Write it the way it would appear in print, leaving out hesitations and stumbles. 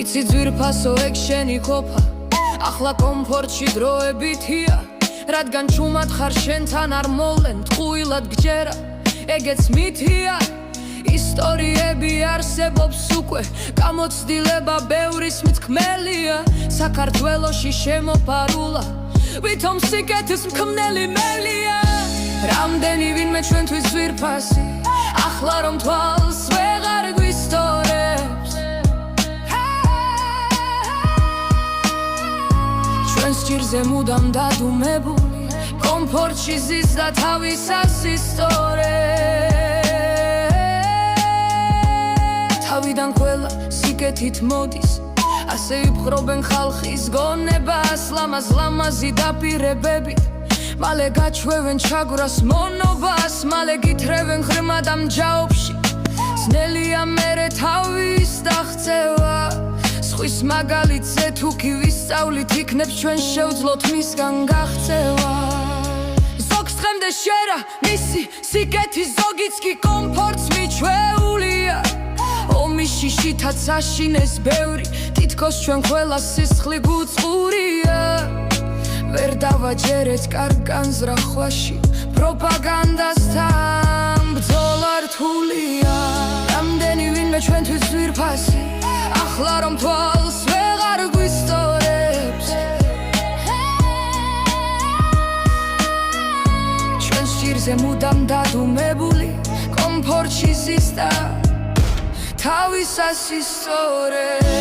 იცი ძვირფასო ეგ შენი ყოფა ახლა კომფორტში დროებითია რადგან ჩუმად ხარ შენთან არ მოვლენ ტყუილად გჯერა ეგეც მითია ისტორიები არსებობს უკვე გამოცდილება ბევრის მთქმელია საქართველოში შემოფარულა ვითომ სიკეთის მქმნელი მელია რამდენი ვინმე ჩვენთვის ძვირფასი ახლა რომ თვალს ვეღარ გვისტორებს ჩვენს ჭირზე მუდამ დადუმებული კომფორტში ზის და თავისას ისტორებს თავიდან ყველა სიკეთით მოდის ასე იფხრობენ ხალხის გონებას ლამაზი დაპირებებით მალე გაჩვევენ ჩაგვრას მონობას მალე გითრევენ ღრმა და მჯაობში ძნელია მერე თავის დაღწევა სხვის მაგალითზე თუ კი ვისწავლით იქნებს ჩვენ შევძლოთ მისგან გაღწევა ზოგს დღემდე შერა მისი სიკეთის ზოგიც კი კომფორტს მიჩვეულია ომის შიშითაც აშინეს ბევრი თითქოს ჩვენ ყველას სისხლი გუწყურია ვერ დავაჯერეთ კარგ განზრახვაში პროპაგანდასთან ბრძოლა რთულია რამდენი ვინმე ჩვენთვის ძვირფასი ახლა რომ თვალს ვეღარ გვისტორებს ჩვენს ჭირზე მუდამ დადუმებული კომფორტში ზის და თავისას ისტორებს